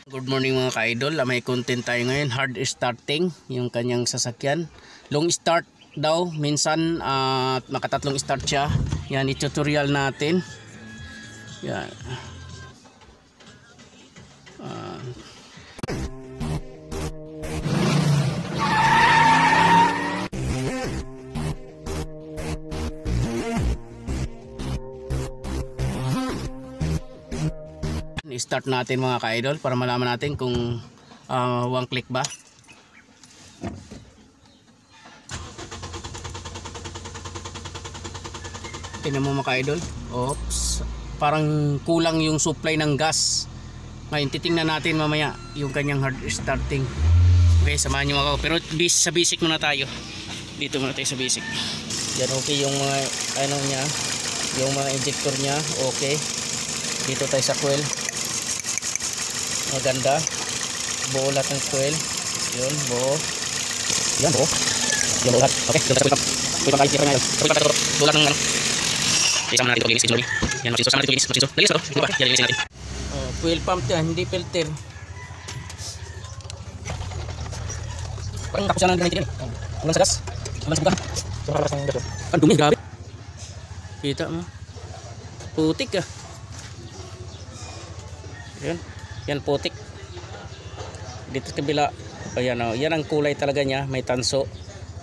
Good morning mga ka-idol. May content tayo ngayon. Hard starting yung kanyang sasakyan. Long start daw. Minsan makatatlong start siya. Yan i-tutorial natin. Yan. I-start natin mga ka-idol para malaman natin kung one click ba. Tingnan mo mga ka-idol. Oops. Parang kulang yung supply ng gas. Ngayon titingnan natin mamaya yung kanyang hard starting. Okay, samahan nyo ako. Pero sa basic muna tayo. Dito muna tayo sa basic. Yan, okay yung mga ano niya, yung mga injector niya. Okay. Dito tayo sa coil. Maganda. Buo lahat ng coil. Yun, buo. Yan, buo. Yan, buo lahat. Okay, doon tayo sa coil pump. Coil pump tayo ngayon. Coil pump tayo. Buo lahat ng ano. Isama natin ito. Linis. Linis. Yan, masiso. Sama natin ito. Linis. Masiso. Linis na ito. Hindi ba? Yan, linisin natin. Coil pump yan, hindi filter. Parang tapos yan ang ganito yan. Walang sa gas. Walang sa buka. Ang dumi, grabe. Kita mo. Putik ah. Yan. Yan putik. Dito sa kabila. Ayan o. Yan ang kulay talaga niya. May tanso.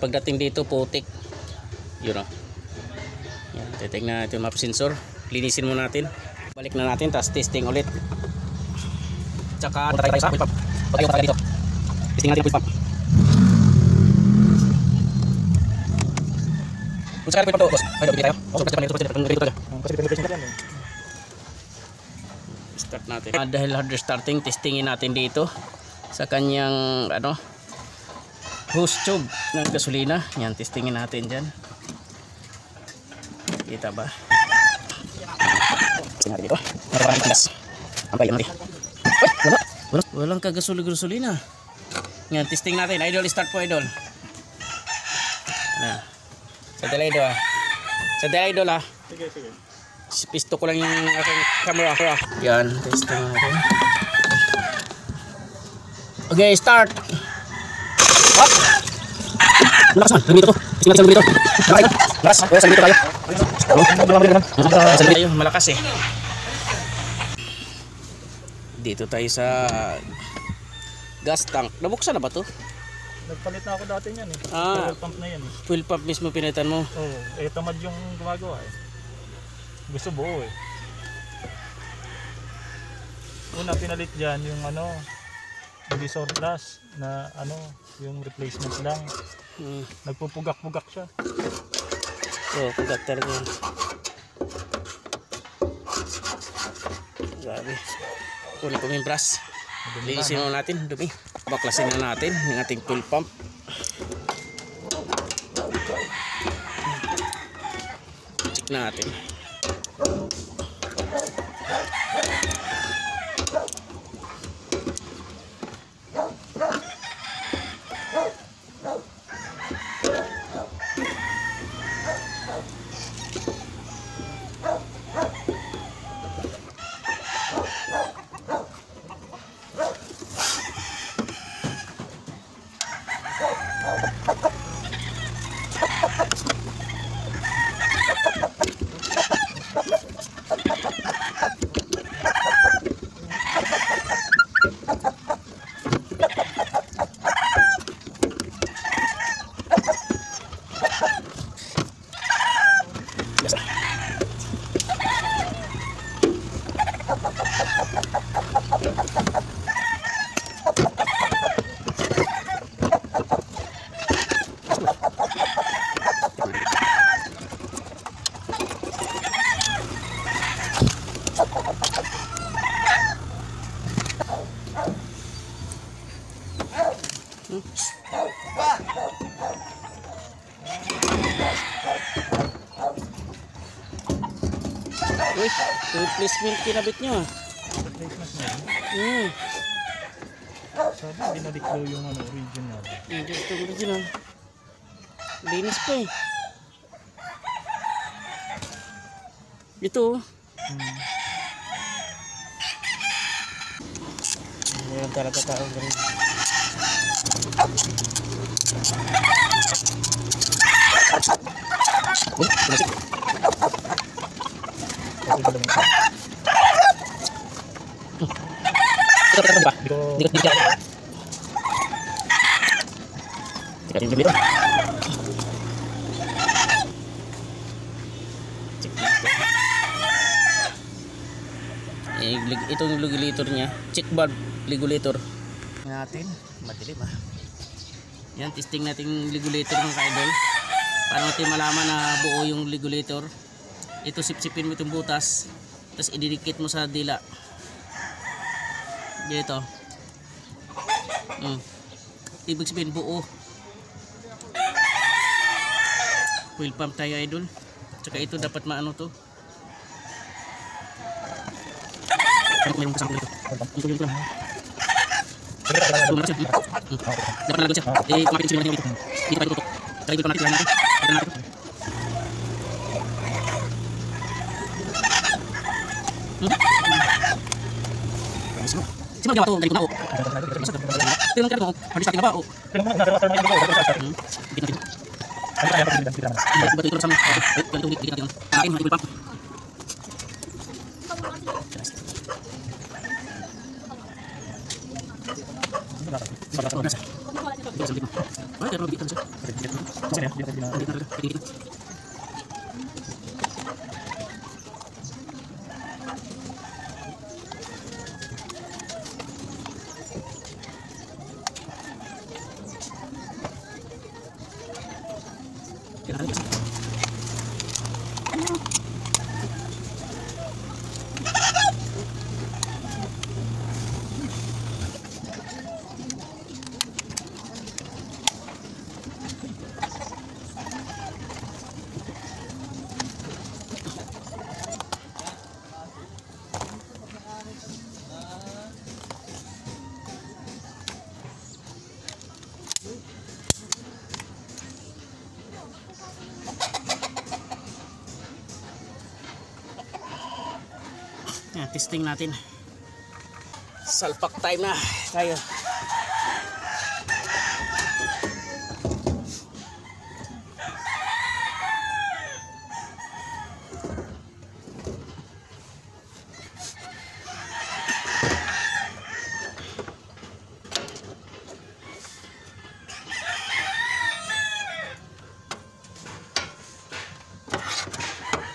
Pagdating dito putik. Yun o. Yan. Titignan natin yung map sensor. Linisin mo natin. Balik na natin. Tapos testing ulit. Tsaka punta tayo sa fuel pump. Patayo tayo dito. Testing natin ang fuel pump. Kung saan fuel pump to, boss? Ay, bibili tayo. Start natin. Dahil hard starting, testingin natin dito sa kanyang ano, hose tube ng gasolina. Yan, testingin natin dyan. Kita ba? Testingin natin dito. Parang tigas. Ampay, yan natin. Walang kagasoli-gasolina. Yan, testing natin. Idol, start po idol. Sadali idol ah. Sadali idol ah. Sige, sige. Pisto ko lang yung aking camera. Yan, testing natin. Okay, start. Up. Malakas na, lumito to. Testing natin sa lumito. Malakas. Okay, sa lumito tayo. Sa lumito. Malakas eh. Dito tayo sa gas tank. Nabuksan na ba to? Nagpalit na ako dati niyan eh. Ah, Fuel pump na yan eh. fuel pump mismo pinitan mo. Oo, tamad yung gumagawa eh. Gusto buo eh. Una pinalit dyan yung ano, hindi surplus na ano, yung replacement lang. Nagpupugak-pugak siya. Oh, pugak talaga. Grabe. Kunin ko yung brush. Linisin mo natin, dumi. Baklasin na natin yung ating fuel pump. Check natin. Uy, replacement kinabit nyo ah. Replacement na yun. Sabi binalik daw yung ano, original. Hindi ito original. Linis pa eh. Ito oh. Meron talaga tao ganun. Uy, tumasik. Ito di ba? Dikot dikot. Dikot dikot. Itong regulator niya, check valve regulator natin, madilim ah. Yan, testing natin yung regulator ng ka-idol para natin malaman na buo yung regulator. Ito, sipsipin mo itong butas, tapos ididikit mo sa dila dito. Ibig sabihin buo. Fuel pump tayo, idol. Tsaka ito dapat maano to. Mayroon kasama dito. Ito yung lang. Dapat na lang siya. Kumakin siya dito. Dito tayo tutok. Try dito natin. Try natin. Sino gawa to? Dali ko na o. Tingnan ka to. Hadis natin na ba o? Tingnan mo na water na dito. Dito. Ano kaya pag dito naman? Ba't ito sa mga? Ganito dito natin. Akin, fuel pump. Yan, testing natin. Salpak time na tayo.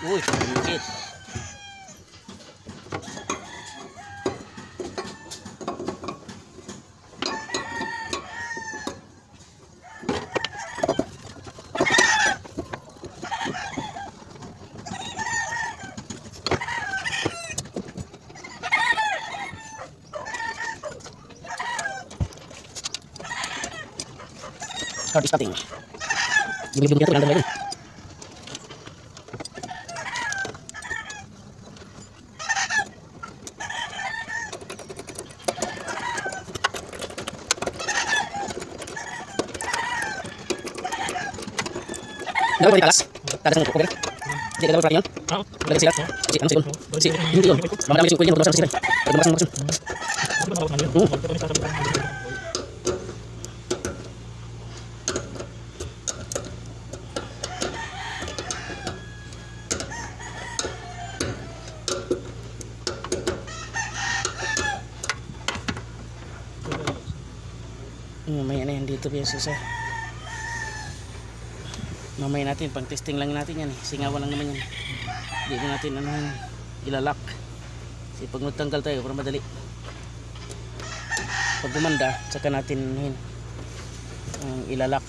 Uy, dikit. Hard starting. Gimik-gimik ito, nandang lagi. Dapat di talas. Talas ng kuko. Jadi kalau perhatian. Lagi sikat. Ano sikon? Hindi yun. Mamaya may sikon yan. Pagbabasan sikat. Pagbabasan. Mamaya na yan dito biasa sa. Mamaya natin, pang testing lang natin yan eh. Singawan lang naman yan. Hindi na natin ilalak. Kasi pag magtanggal tayo, para madali. Pag gumanda, saka natin ilalak.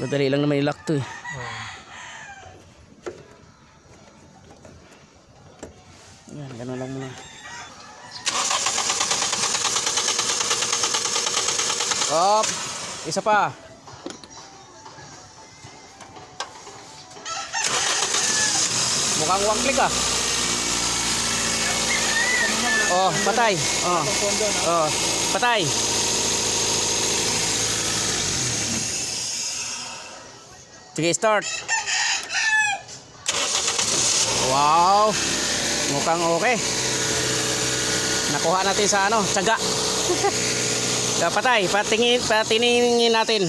Madali lang naman ilak to eh. Yan, gano'n lang muna. Op, isa pa. Mukhang one click ah. Oh, patay. Oh. Oh, patay. Sige, start. Wow. Mukhang okay. Nakuha natin sa ano, tiyaga. Patay, patiningin natin.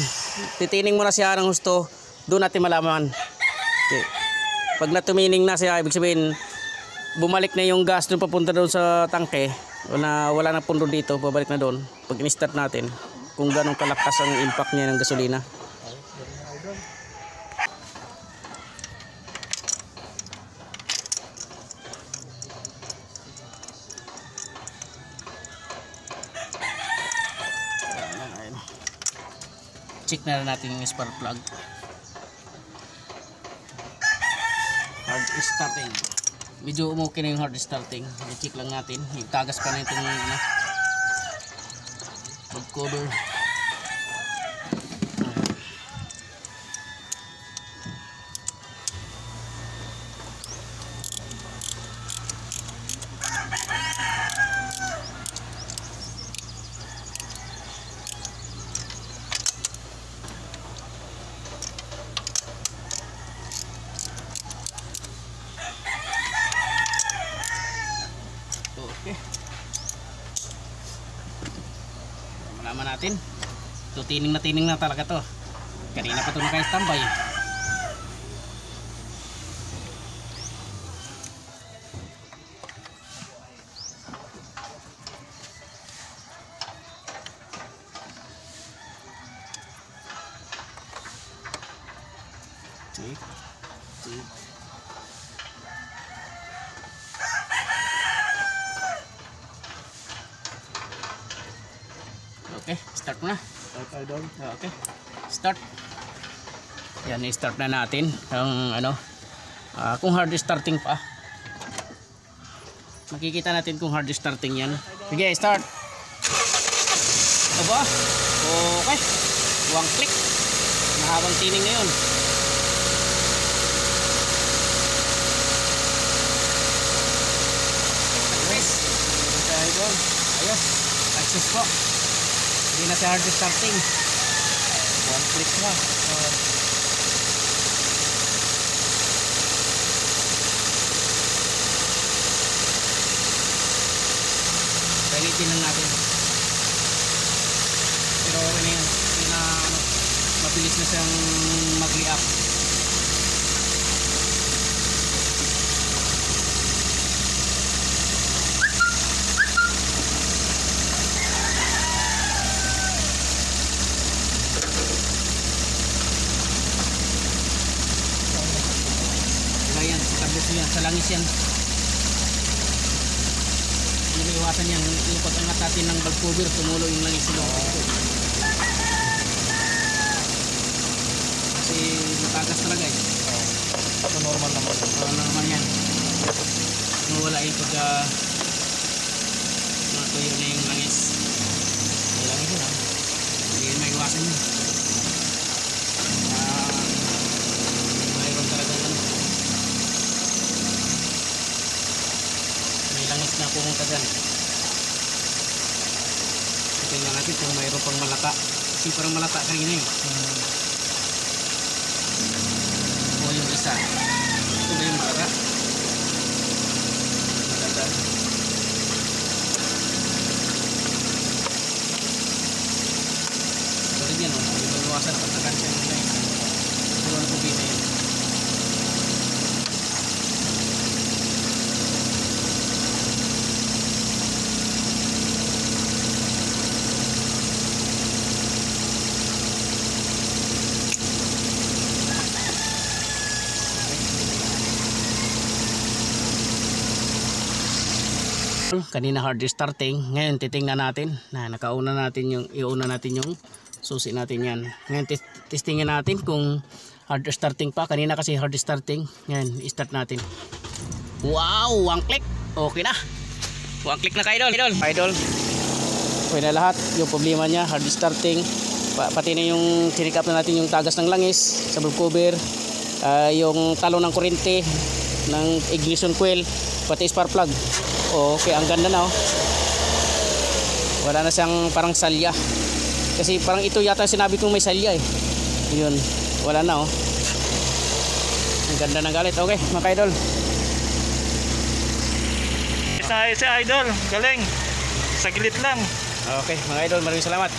Titining mo na siya ng gusto. Doon natin malaman. Okay. Pag natumining na siya, ibig sabihin, bumalik na yung gas doon papunta doon sa tangke. Wala na pundo dito, babalik na doon. Pag in-start natin, kung ganong kalakas ang impact niya ng gasolina. Check na natin yung spark plug. Hard starting. Medyo umukay na yung hard starting. I-check lang natin. Itagas pa na itong ano, plug cover. Okay. Malaman natin. So tining na talaga to. Kanina pa to naka-standby. Check. Okay, start mo na. Okay, start. Yan, i-start na natin ang ano, kung hard starting pa. Makikita natin kung hard starting yan. Sige, start. Aba, okay. One click. Mahabang tining na yun. Ayos, success po. Hindi na siya hard starting. One click na. Palitin lang natin. Pero okay na yan. Hindi na ano, mabilis na siyang mag-react. Sa langis yan. Hindi may iwasan yan. Yung pag-angat natin ng valve cover, tumulo yung langis sila. Kasi matagas talaga eh. Ito normal naman. Normal yan. Wala yung pagka natuyo na yung langis. Yung langis yun ha. Hindi may iwasan yun. Mayroon talaga ano. Langis na pumunta dyan. Tingnan natin kung mayroon pang malata. Kasi parang malata kanina eh. O yung isa. Ito ba yung malata? Malata. So rin yan o. Iwasan na pagtakan siya ng langis. Ito na problema yun. Kanina hard starting, ngayon titingnan natin na iuna natin yung susi natin yan. Ngayon testingin natin kung hard starting pa. Kanina kasi hard starting. Ngayon i-start natin. Wow, one click. Okay na. One click na ka idol. Okay na lahat. Yung problema niya hard starting. Pati na yung check up na natin yung tagas ng langis sa valve cover, yung talon ng kuryente ng ignition coil, pati spark plug. Okay, ang ganda na oh. Wala na siyang parang salya. Kasi parang ito yata sinabi kong may salya eh. Yun, wala na oh. Ang ganda ng galit. Okay, mga idol. na ayos si Idol. Galing. Saglit lang. Okay, mga idol, maraming salamat.